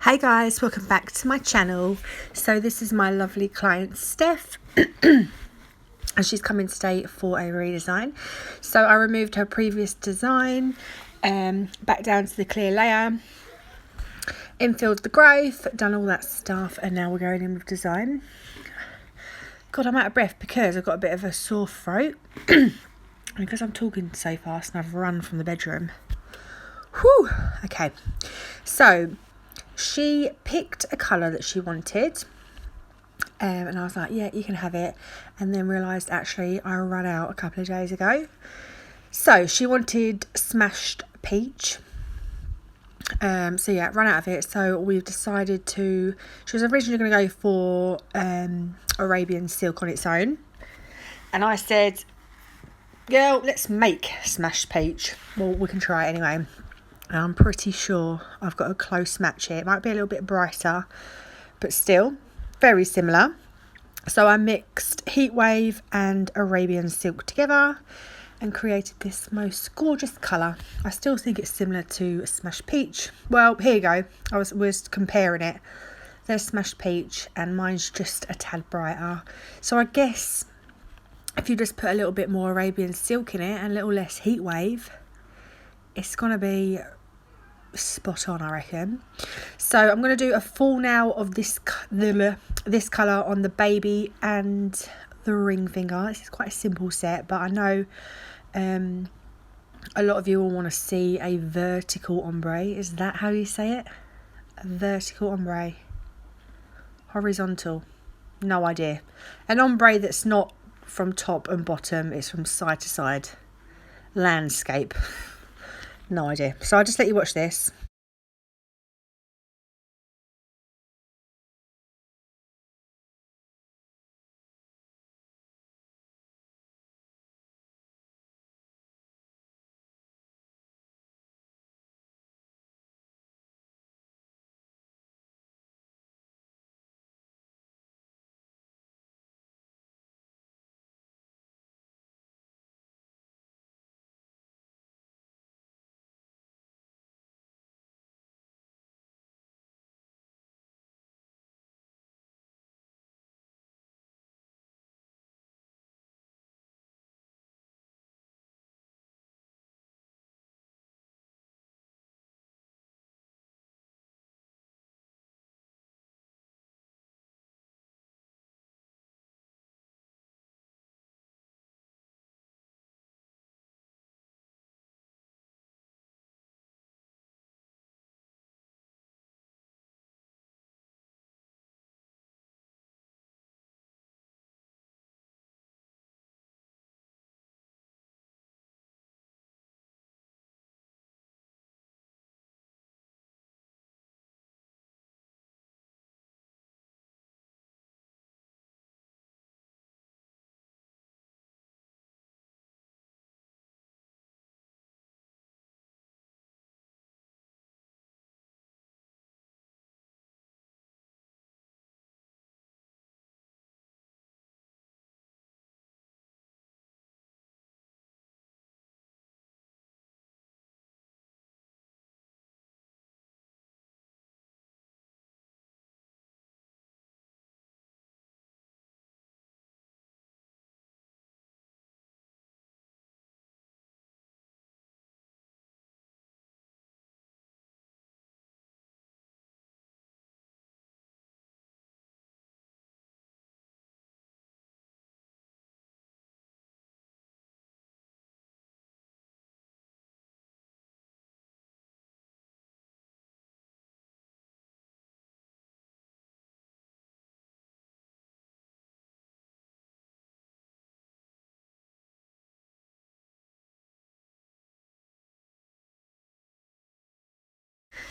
Hi guys, welcome back to my channel. So this is my lovely client Steph and she's coming today for a redesign. So I removed her previous design, back down to the clear layer, infilled the growth, done all that stuff, and now we're going in with design. God, I'm out of breath because I've got a bit of a sore throat because I'm talking so fast and I've run from the bedroom. Whew. Okay, so she picked a colour that she wanted, and I was like, yeah, you can have it, and then realised actually I ran out a couple of days ago. So she wanted smashed peach, so yeah, ran out of it, so we've decided to, she was originally going to go for Arabian silk on its own, and I said, girl, let's make smashed peach. Well, we can try it anyway. And I'm pretty sure I've got a close match here. It might be a little bit brighter, but still very similar. So I mixed Heatwave and Arabian silk together and created this most gorgeous colour. I still think it's similar to Smashed Peach. Well, here you go. I was comparing it. There's Smashed Peach and mine's just a tad brighter. So I guess if you just put a little bit more Arabian silk in it and a little less Heatwave, it's going to be spot on, I reckon. So I'm going to do a full now of this colour on the baby and the ring finger. This is quite a simple set, but I know a lot of you will want to see a vertical ombre. Is that how you say it? A vertical ombre. Horizontal. No idea. An ombre that's not from top and bottom, it's from side to side. Landscape. No idea. So I'll just let you watch this.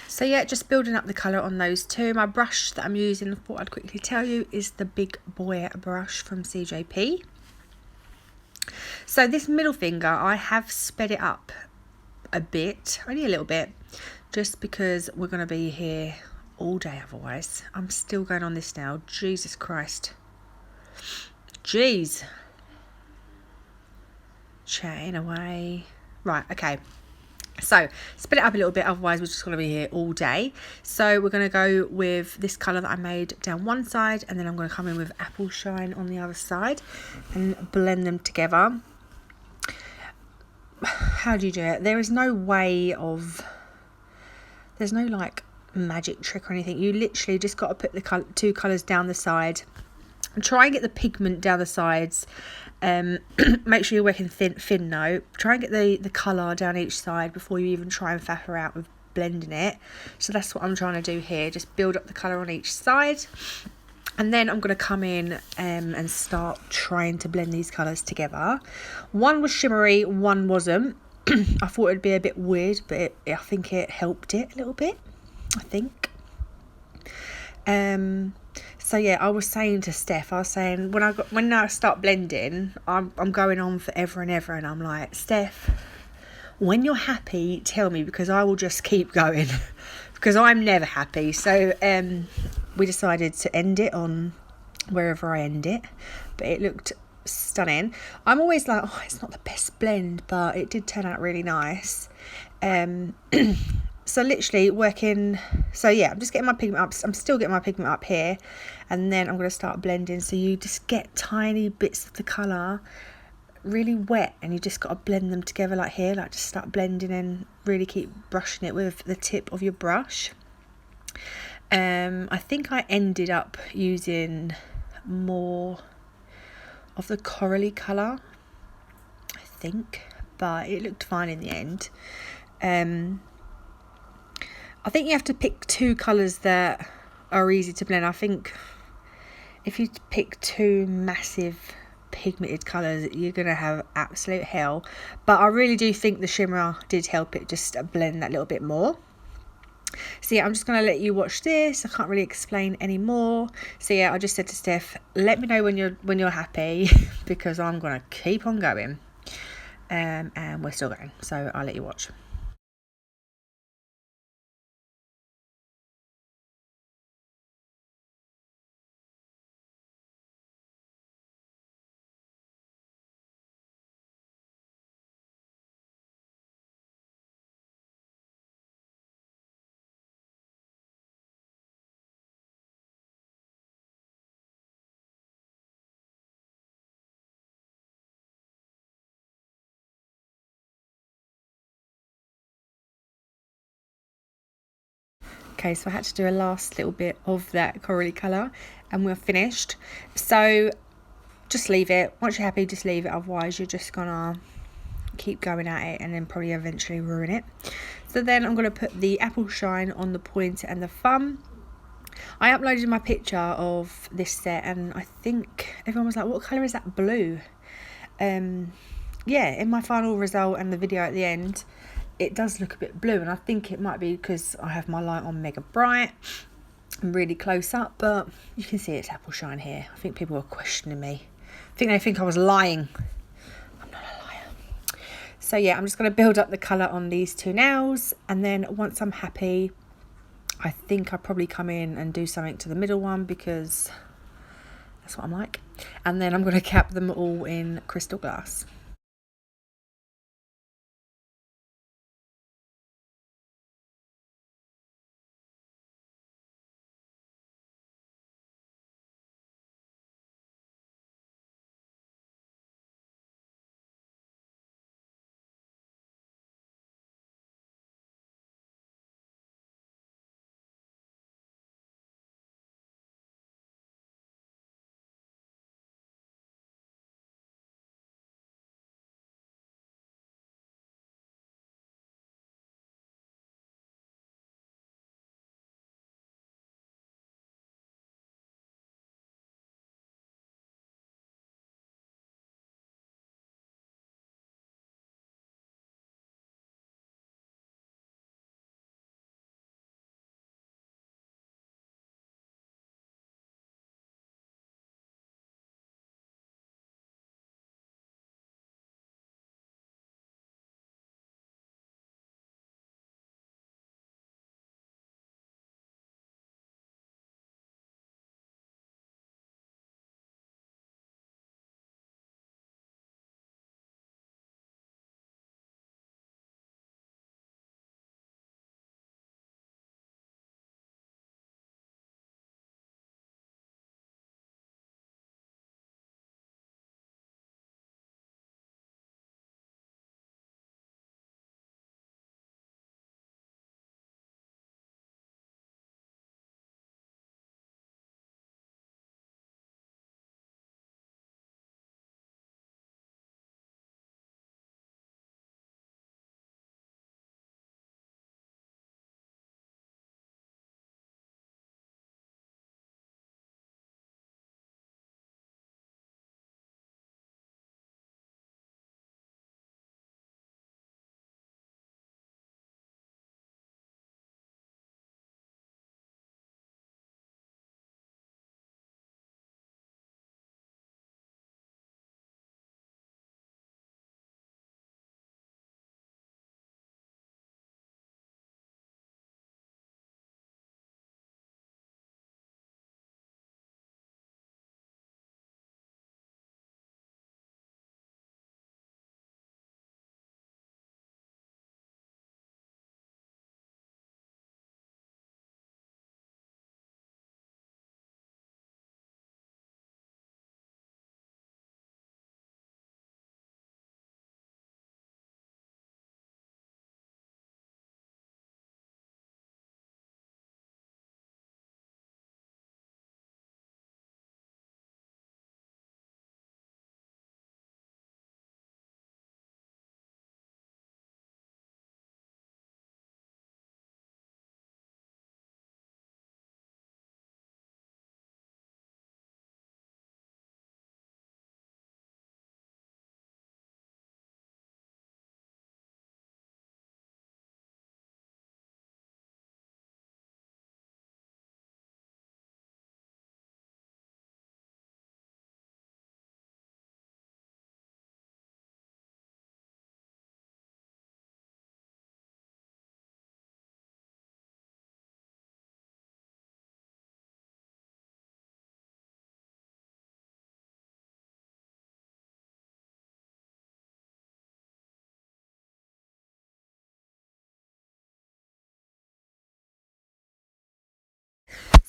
So yeah, just building up the colour on those two. My brush that I'm using, I thought I'd quickly tell you, is the Big Boy brush from CJP. So this middle finger, I have sped it up a bit, only a little bit, just because we're going to be here all day otherwise. I'm still going on this now. Jesus Christ. Jeez. Chatting away. Right, okay. So split it up a little bit, otherwise we're just going to be here all day. So we're going to go with this colour that I made down one side, and then I'm going to come in with Apple Shine on the other side and blend them together. How do you do it? There is no way of, there's no like magic trick or anything. You literally just got to put the two colours down the side and try and get the pigment down the sides. Make sure you're working thin though. Try and get the colour down each side before you even try and faff around with blending it. So that's what I'm trying to do here. Just build up the colour on each side. And then I'm going to come in and start trying to blend these colours together. One was shimmery, one wasn't. I thought it'd be a bit weird, but I think it helped it a little bit, I think. So yeah, I was saying to Steph, when I start blending, I'm going on forever and ever, and I'm like, Steph, when you're happy, tell me, because I will just keep going because I'm never happy. So we decided to end it on wherever I end it, but it looked stunning. I'm always like, oh, it's not the best blend, but it did turn out really nice. So literally working, so yeah, I'm just getting my pigment up. I'm still getting my pigment up here, and then I'm going to start blending. So you just get tiny bits of the colour really wet, and you just got to blend them together like here, like just start blending and really keep brushing it with the tip of your brush. I think I ended up using more of the corally colour, I think, but it looked fine in the end. I think you have to pick two colours that are easy to blend. I think if you pick two massive pigmented colours, you're going to have absolute hell. But I really do think the shimmer did help it just blend that little bit more. So yeah, I'm just going to let you watch this. I can't really explain any more. So yeah, I just said to Steph, let me know when you're happy because I'm going to keep on going. And we're still going. So I'll let you watch. Okay, so I had to do a last little bit of that corally colour and we're finished. So just leave it. Once you're happy, just leave it. Otherwise, you're just gonna keep going at it and then probably eventually ruin it. So then I'm gonna put the Apple Shine on the pointer and the thumb. I uploaded my picture of this set and I think everyone was like, what colour is that blue? Yeah, in my final result and the video at the end, it does look a bit blue, and I think it might be because I have my light on mega bright and really close up, but you can see it's Apple Shine here. I think people are questioning me. I think they think I was lying. I'm not a liar. So yeah, I'm just going to build up the colour on these two nails, and then once I'm happy, I think I'll probably come in and do something to the middle one because that's what I'm like. And then I'm going to cap them all in crystal glass.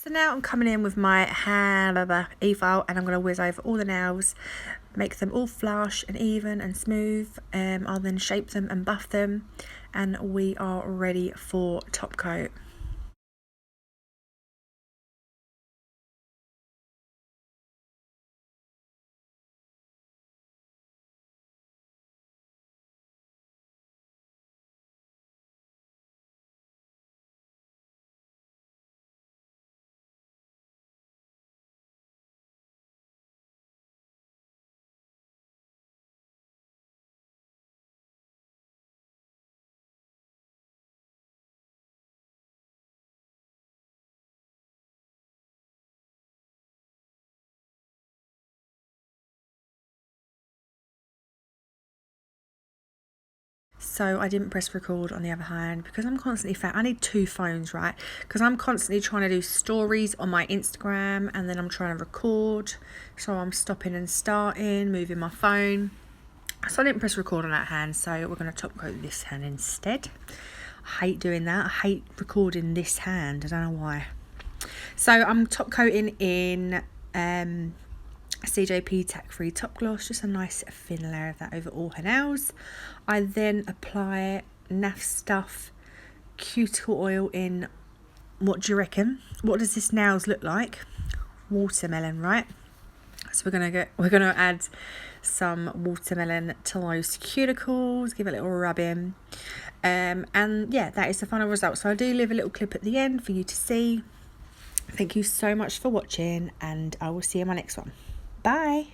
So now I'm coming in with my Efile, and I'm going to whiz over all the nails, make them all flush and even and smooth. I'll then shape them and buff them, and we are ready for top coat. So I didn't press record on the other hand because I'm constantly I need two phones, right? Because I'm constantly trying to do stories on my Instagram, and then I'm trying to record, so I'm stopping and starting, moving my phone. So I didn't press record on that hand, so we're going to top coat this hand instead. I hate doing that. I hate recording this hand. I don't know why. So I'm top coating in CJP tack free top gloss, just a nice thin layer of that over all her nails. I then apply NAFF stuff cuticle oil in. What do you reckon? What does this nails look like? Watermelon, right? So we're gonna add some watermelon to those cuticles, give it a little rub in, and yeah, that is the final result. So I do leave a little clip at the end for you to see. Thank you so much for watching, and I will see you in my next one. Bye.